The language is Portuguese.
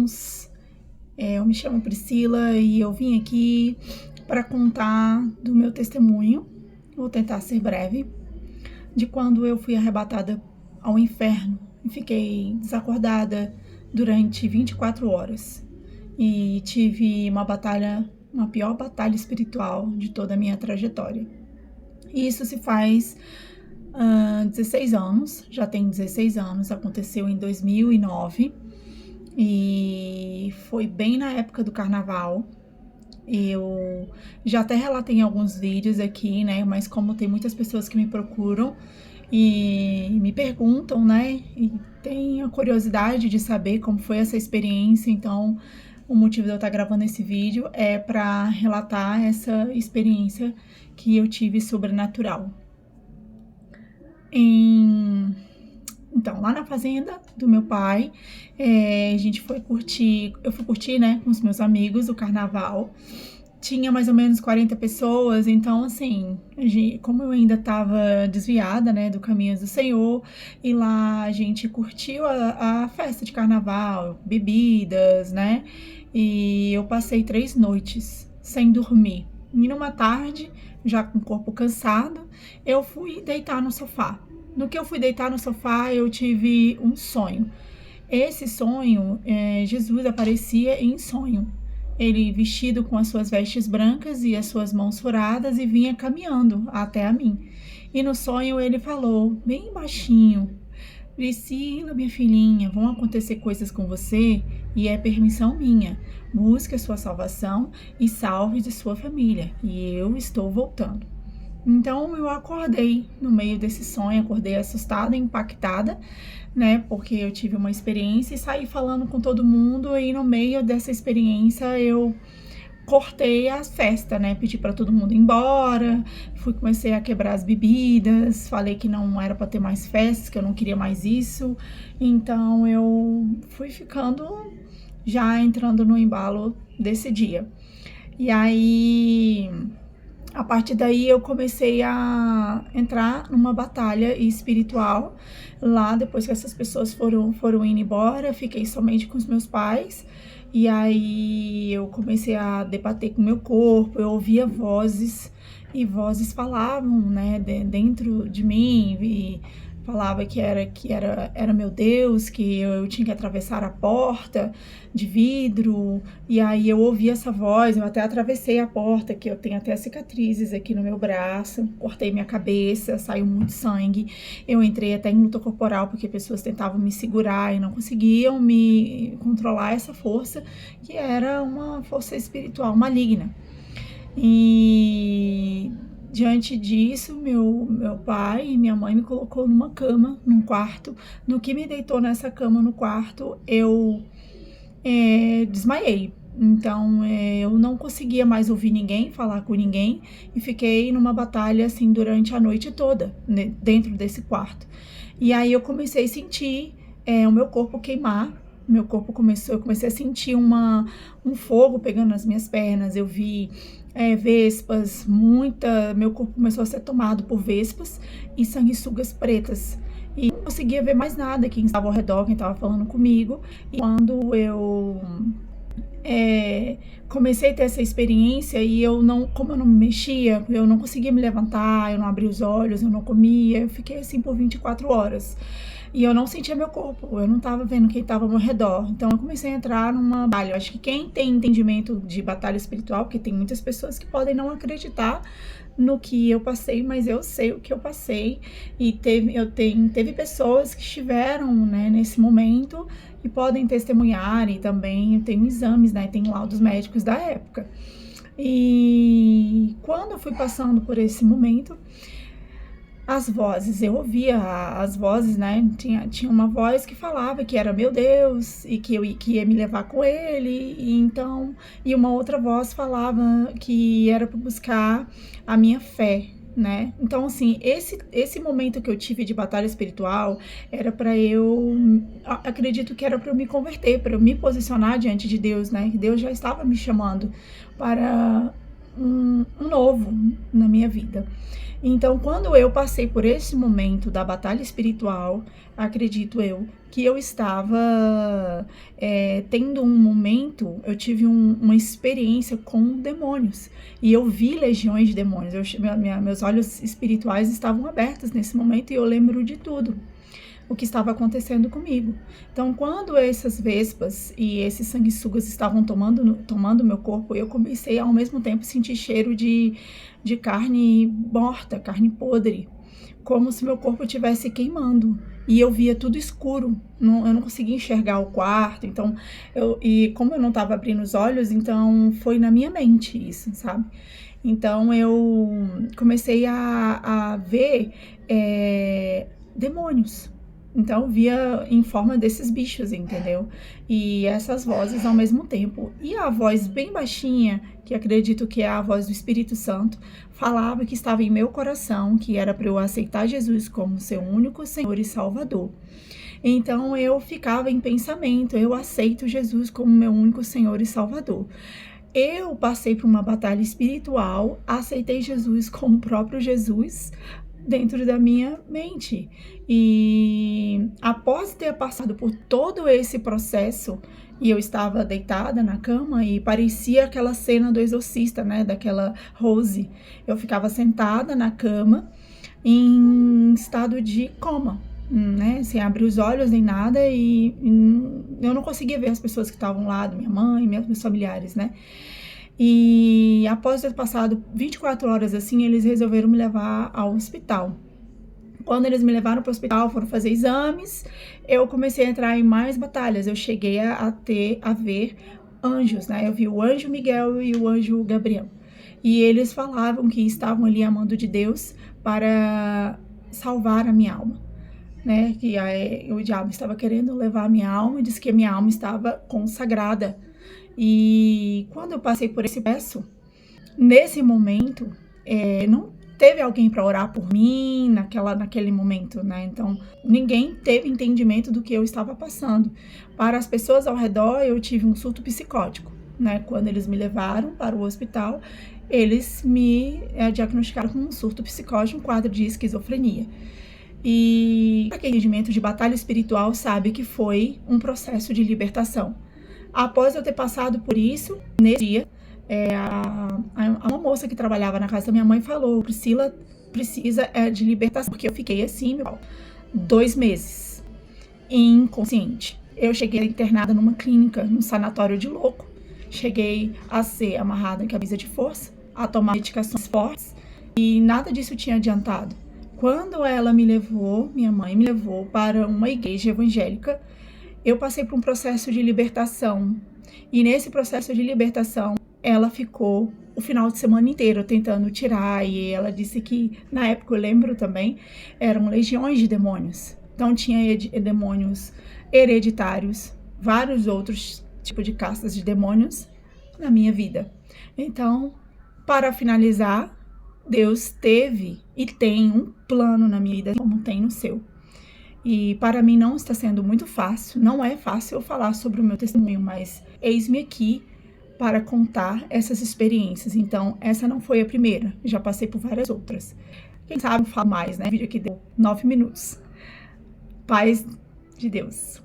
irmãos. Eu me chamo Priscila e eu vim aqui para contar do meu testemunho. Vou tentar ser breve. De quando eu fui arrebatada ao inferno e fiquei desacordada durante 24 horas. E tive uma pior batalha espiritual de toda a minha trajetória. E isso se faz 16 anos, já tem 16 anos, aconteceu em 2009 e foi bem na época do carnaval. Eu já até relatei em alguns vídeos aqui, né, mas como tem muitas pessoas que me procuram e me perguntam, né, e tem a curiosidade de saber como foi essa experiência, então o motivo de eu estar gravando esse vídeo é para relatar essa experiência que eu tive sobrenatural. Então, lá na fazenda do meu pai, eu fui curtir, né, com os meus amigos o carnaval. Tinha mais ou menos 40 pessoas, então assim, como eu ainda estava desviada, né, do caminho do Senhor, e lá a gente curtiu a festa de carnaval, bebidas, né, e eu passei 3 noites sem dormir. E numa tarde, já com o corpo cansado, eu fui deitar no sofá. No que eu fui deitar no sofá, eu tive um sonho. Esse sonho, Jesus aparecia em sonho. Ele vestido com as suas vestes brancas e as suas mãos furadas e vinha caminhando até a mim. E no sonho ele falou, bem baixinho, Priscila, minha filhinha, vão acontecer coisas com você e é permissão minha. Busque a sua salvação e salve de sua família. E eu estou voltando. Então eu acordei no meio desse sonho, acordei assustada, impactada, né? Porque eu tive uma experiência e saí falando com todo mundo e no meio dessa experiência eu cortei a festa, né? Pedi para todo mundo ir embora, comecei a quebrar as bebidas, falei que não era para ter mais festas, que eu não queria mais isso. Então eu fui ficando já entrando no embalo desse dia. E aí, a partir daí eu comecei a entrar numa batalha espiritual. Lá, depois que essas pessoas foram indo embora, fiquei somente com os meus pais. E aí eu comecei a debater com o meu corpo, eu ouvia vozes, e vozes falavam, né, dentro de mim, e falava que era meu Deus, que eu tinha que atravessar a porta de vidro, e aí eu ouvi essa voz, eu até atravessei a porta, que eu tenho até cicatrizes aqui no meu braço, cortei minha cabeça, saiu muito sangue, eu entrei até em luta corporal, porque pessoas tentavam me segurar e não conseguiam me controlar essa força, que era uma força espiritual maligna. E diante disso, meu pai e minha mãe me colocou numa cama, num quarto. No que me deitou nessa cama no quarto, eu desmaiei. Então, eu não conseguia mais ouvir ninguém, falar com ninguém, e fiquei numa batalha, assim, durante a noite toda, né, dentro desse quarto. E aí eu comecei a sentir o meu corpo queimar, eu comecei a sentir um fogo pegando nas minhas pernas, eu vi vespas, meu corpo começou a ser tomado por vespas e sanguessugas pretas. E não conseguia ver mais nada, quem estava ao redor, quem estava falando comigo. E quando eu comecei a ter essa experiência e como eu não me mexia, eu não conseguia me levantar, eu não abria os olhos, eu não comia, eu fiquei assim por 24 horas. E eu não sentia meu corpo, eu não estava vendo quem estava ao meu redor. Então eu comecei a entrar numa batalha. Eu acho que quem tem entendimento de batalha espiritual, porque tem muitas pessoas que podem não acreditar no que eu passei, mas eu sei o que eu passei. E teve pessoas que estiveram, né, nesse momento e podem testemunhar, e também eu tenho exames, né, tem laudos médicos da época. E quando eu fui passando por esse momento, as vozes, eu ouvia as vozes, né? Tinha uma voz que falava que era meu Deus e que ia me levar com ele, e uma outra voz falava que era para buscar a minha fé, né? Então, assim, esse momento que eu tive de batalha espiritual era para acredito que era para eu me converter, para eu me posicionar diante de Deus, né? Que Deus já estava me chamando para um novo na minha vida. Então, quando eu passei por esse momento da batalha espiritual, acredito eu, que eu estava tendo um momento, eu tive uma experiência com demônios. E eu vi legiões de demônios. Meus olhos espirituais estavam abertos nesse momento e eu lembro de tudo o que estava acontecendo comigo. Então, quando essas vespas e esses sanguessugas estavam tomando meu corpo, eu comecei ao mesmo tempo a sentir cheiro de carne morta, carne podre, como se meu corpo estivesse queimando. E eu via tudo escuro, eu não conseguia enxergar o quarto. Então, como eu não estava abrindo os olhos, então foi na minha mente isso, sabe? Então, eu comecei a ver demônios. Então, eu via em forma desses bichos, entendeu? E essas vozes ao mesmo tempo. E a voz bem baixinha, que acredito que é a voz do Espírito Santo, falava que estava em meu coração, que era para eu aceitar Jesus como seu único Senhor e Salvador. Então, eu ficava em pensamento, eu aceito Jesus como meu único Senhor e Salvador. Eu passei por uma batalha espiritual, aceitei Jesus como o próprio Jesus, dentro da minha mente. E após ter passado por todo esse processo, e eu estava deitada na cama e parecia aquela cena do Exorcista, né, daquela Rose. Eu ficava sentada na cama em estado de coma, né, sem abrir os olhos nem nada, e eu não conseguia ver as pessoas que estavam lá, minha mãe, meus familiares, né. E após ter passado 24 horas assim, eles resolveram me levar ao hospital. Quando eles me levaram para o hospital, foram fazer exames, eu comecei a entrar em mais batalhas. Eu cheguei a ver anjos, né? Eu vi o anjo Miguel e o anjo Gabriel. E eles falavam que estavam ali a mando de Deus para salvar a minha alma, né? Que o diabo estava querendo levar a minha alma e disse que a minha alma estava consagrada. E quando eu passei por esse processo, nesse momento, não teve alguém para orar por mim naquele momento, né? Então, ninguém teve entendimento do que eu estava passando. Para as pessoas ao redor, eu tive um surto psicótico, né? Quando eles me levaram para o hospital, eles me diagnosticaram com um surto psicótico, um quadro de esquizofrenia. E aquele entendimento de batalha espiritual sabe que foi um processo de libertação. Após eu ter passado por isso, nesse dia, uma moça que trabalhava na casa da minha mãe falou: Priscila precisa de libertação, porque eu fiquei assim, 2 meses, inconsciente. Eu cheguei internada numa clínica, num sanatório de louco. Cheguei a ser amarrada em camisa de força, a tomar medicações fortes, e nada disso tinha adiantado. Quando ela minha mãe me levou para uma igreja evangélica, eu passei por um processo de libertação. E nesse processo de libertação, ela ficou o final de semana inteiro tentando tirar. E ela disse que, na época, eu lembro também, eram legiões de demônios. Então, tinha demônios hereditários, vários outros tipos de castas de demônios na minha vida. Então, para finalizar, Deus teve e tem um plano na minha vida, como tem no seu. E para mim não está sendo muito fácil, não é fácil eu falar sobre o meu testemunho, mas eis-me aqui para contar essas experiências. Então, essa não foi a primeira, já passei por várias outras. Quem sabe eu falo mais, né? O vídeo aqui deu 9 minutos. Paz de Deus.